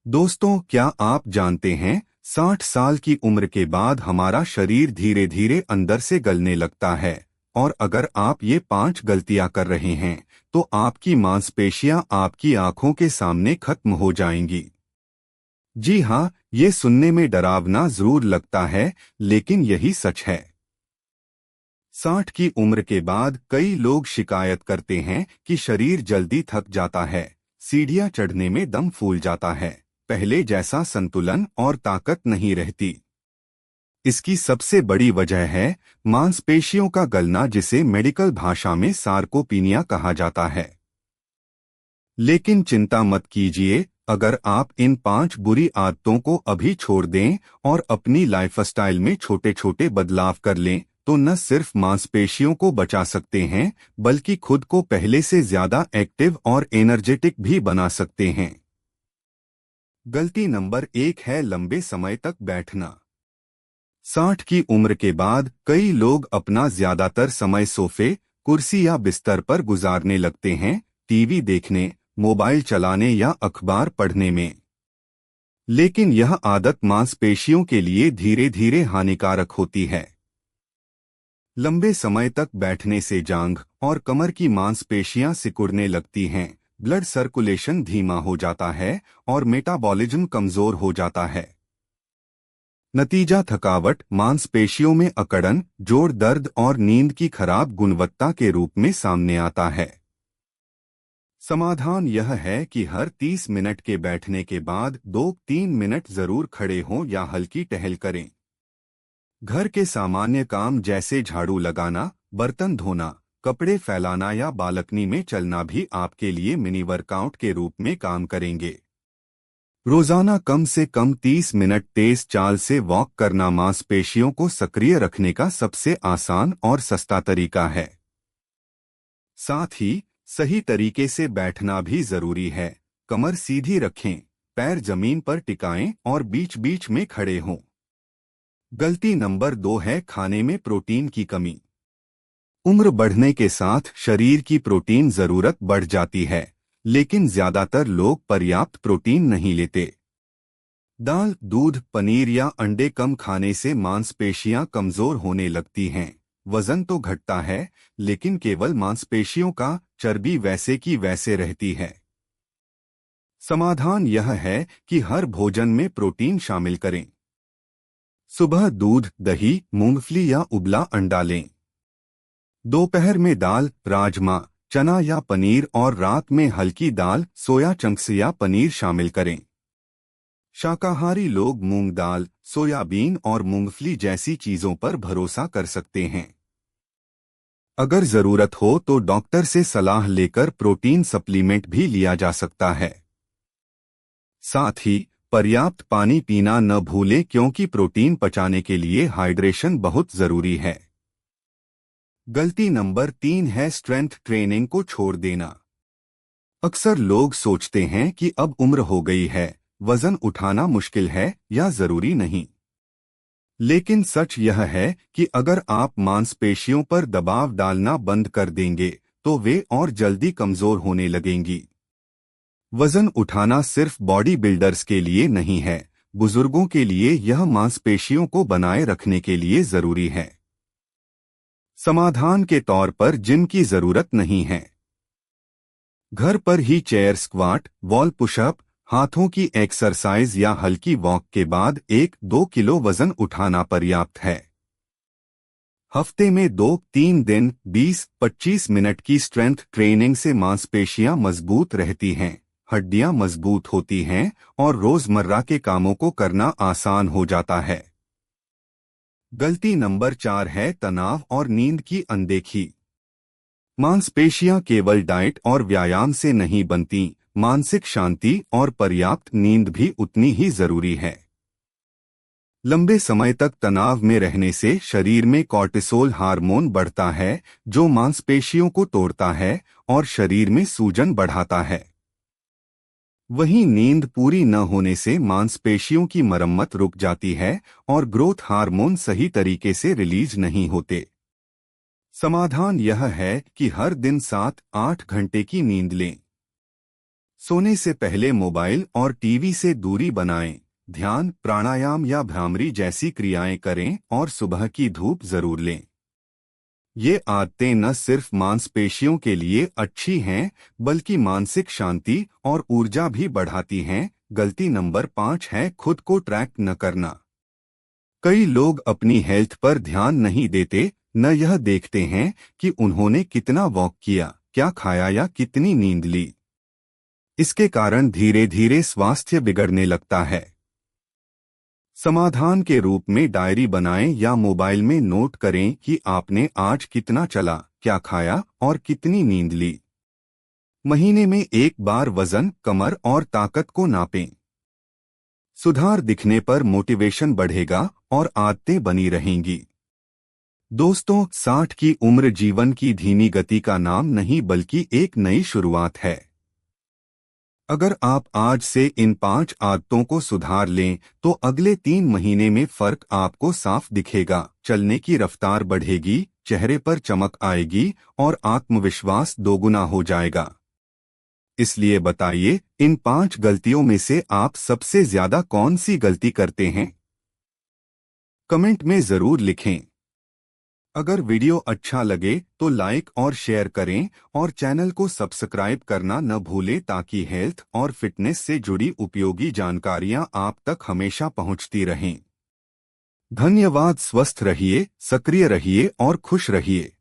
दोस्तों, क्या आप जानते हैं 60 साल की उम्र के बाद हमारा शरीर धीरे धीरे अंदर से गलने लगता है। और अगर आप ये 5 गलतियां कर रहे हैं तो आपकी मांसपेशियां आपकी आंखों के सामने खत्म हो जाएंगी। जी हाँ, ये सुनने में डरावना जरूर लगता है, लेकिन यही सच है। 60 की उम्र के बाद कई लोग शिकायत करते हैं कि शरीर जल्दी थक जाता है, सीढ़ियां चढ़ने में दम फूल जाता है, पहले जैसा संतुलन और ताकत नहीं रहती। इसकी सबसे बड़ी वजह है मांसपेशियों का गलना, जिसे मेडिकल भाषा में सार्कोपीनिया कहा जाता है। लेकिन चिंता मत कीजिए, अगर आप इन 5 बुरी आदतों को अभी छोड़ दें और अपनी लाइफस्टाइल में छोटे छोटे बदलाव कर लें तो न सिर्फ मांसपेशियों को बचा सकते हैं, बल्कि खुद को पहले से ज्यादा एक्टिव और एनर्जेटिक भी बना सकते हैं। गलती नंबर 1 है लंबे समय तक बैठना। 60 की उम्र के बाद कई लोग अपना ज्यादातर समय सोफे, कुर्सी या बिस्तर पर गुजारने लगते हैं, टीवी देखने, मोबाइल चलाने या अखबार पढ़ने में। लेकिन यह आदत मांसपेशियों के लिए धीरे धीरे हानिकारक होती है। लंबे समय तक बैठने से जांघ और कमर की मांसपेशियां सिकुड़ने लगती हैं, ब्लड सर्कुलेशन धीमा हो जाता है और मेटाबॉलिज्म कमजोर हो जाता है। नतीजा थकावट, मांसपेशियों में अकड़न, जोड़ दर्द और नींद की खराब गुणवत्ता के रूप में सामने आता है। समाधान यह है कि हर 30 मिनट के बैठने के बाद 2-3 मिनट जरूर खड़े हों या हल्की टहल करें। घर के सामान्य काम जैसे झाड़ू लगाना, बर्तन धोना, कपड़े फैलाना या बालकनी में चलना भी आपके लिए मिनी वर्कआउट के रूप में काम करेंगे। रोजाना कम से कम 30 मिनट तेज चाल से वॉक करना मांसपेशियों को सक्रिय रखने का सबसे आसान और सस्ता तरीका है। साथ ही सही तरीके से बैठना भी जरूरी है। कमर सीधी रखें, पैर जमीन पर टिकाएं और बीच बीच में खड़े हों। गलती नंबर 2 है खाने में प्रोटीन की कमी। उम्र बढ़ने के साथ शरीर की प्रोटीन जरूरत बढ़ जाती है, लेकिन ज्यादातर लोग पर्याप्त प्रोटीन नहीं लेते। दाल, दूध, पनीर या अंडे कम खाने से मांसपेशियां कमजोर होने लगती हैं। वजन तो घटता है, लेकिन केवल मांसपेशियों का चर्बी वैसे की वैसे रहती है। समाधान यह है कि हर भोजन में प्रोटीन शामिल करें। सुबह दूध, दही, मूंगफली या उबला अंडा लें। दोपहर में दाल, राजमा, चना या पनीर और रात में हल्की दाल, सोया चंक्स या पनीर शामिल करें। शाकाहारी लोग मूंग दाल, सोयाबीन और मूंगफली जैसी चीजों पर भरोसा कर सकते हैं। अगर जरूरत हो तो डॉक्टर से सलाह लेकर प्रोटीन सप्लीमेंट भी लिया जा सकता है। साथ ही पर्याप्त पानी पीना न भूलें, क्योंकि प्रोटीन पचाने के लिए हाइड्रेशन बहुत जरूरी है। गलती नंबर 3 है स्ट्रेंथ ट्रेनिंग को छोड़ देना। अक्सर लोग सोचते हैं कि अब उम्र हो गई है, वजन उठाना मुश्किल है या जरूरी नहीं। लेकिन सच यह है कि अगर आप मांसपेशियों पर दबाव डालना बंद कर देंगे तो वे और जल्दी कमजोर होने लगेंगी। वजन उठाना सिर्फ बॉडी बिल्डर्स के लिए नहीं है, बुजुर्गों के लिए यह मांसपेशियों को बनाए रखने के लिए जरूरी है। समाधान के तौर पर जिम की जरूरत नहीं है। घर पर ही चेयर स्क्वाट, वॉल पुशअप, हाथों की एक्सरसाइज या हल्की वॉक के बाद 1-2 किलो वजन उठाना पर्याप्त है। हफ्ते में 2-3 दिन 20-25 मिनट की स्ट्रेंथ ट्रेनिंग से मांसपेशियां मजबूत रहती हैं, हड्डियां मजबूत होती हैं और रोजमर्रा के कामों को करना आसान हो जाता है। गलती नंबर 4 है तनाव और नींद की अनदेखी। मांसपेशियां केवल डाइट और व्यायाम से नहीं बनती, मानसिक शांति और पर्याप्त नींद भी उतनी ही जरूरी है। लंबे समय तक तनाव में रहने से शरीर में कॉर्टिसोल हार्मोन बढ़ता है, जो मांसपेशियों को तोड़ता है और शरीर में सूजन बढ़ाता है। वहीं नींद पूरी न होने से मांसपेशियों की मरम्मत रुक जाती है और ग्रोथ हार्मोन सही तरीके से रिलीज नहीं होते। समाधान यह है कि हर दिन 7-8 घंटे की नींद लें। सोने से पहले मोबाइल और टीवी से दूरी बनाएं। ध्यान, प्राणायाम या भ्रामरी जैसी क्रियाएं करें और सुबह की धूप जरूर लें। ये आदतें न सिर्फ मांसपेशियों के लिए अच्छी हैं, बल्कि मानसिक शांति और ऊर्जा भी बढ़ाती हैं। गलती नंबर 5 है खुद को ट्रैक न करना। कई लोग अपनी हेल्थ पर ध्यान नहीं देते, न यह देखते हैं कि उन्होंने कितना वॉक किया, क्या खाया या कितनी नींद ली। इसके कारण धीरे धीरे स्वास्थ्य बिगड़ने लगता है। समाधान के रूप में डायरी बनाएं या मोबाइल में नोट करें कि आपने आज कितना चला, क्या खाया और कितनी नींद ली। महीने में एक बार वजन, कमर और ताकत को नापें। सुधार दिखने पर मोटिवेशन बढ़ेगा और आदतें बनी रहेंगी। दोस्तों, 60 की उम्र जीवन की धीमी गति का नाम नहीं बल्कि एक नई शुरुआत है। अगर आप आज से इन 5 आदतों को सुधार लें तो अगले 3 महीने में फर्क आपको साफ दिखेगा। चलने की रफ्तार बढ़ेगी, चेहरे पर चमक आएगी और आत्मविश्वास दोगुना हो जाएगा। इसलिए बताइए, इन 5 गलतियों में से आप सबसे ज्यादा कौन सी गलती करते हैं? कमेंट में जरूर लिखें। अगर वीडियो अच्छा लगे तो लाइक और शेयर करें और चैनल को सब्सक्राइब करना न भूलें ताकि हेल्थ और फिटनेस से जुड़ी उपयोगी जानकारियां आप तक हमेशा पहुंचती रहें। धन्यवाद। स्वस्थ रहिए, सक्रिय रहिए और खुश रहिए।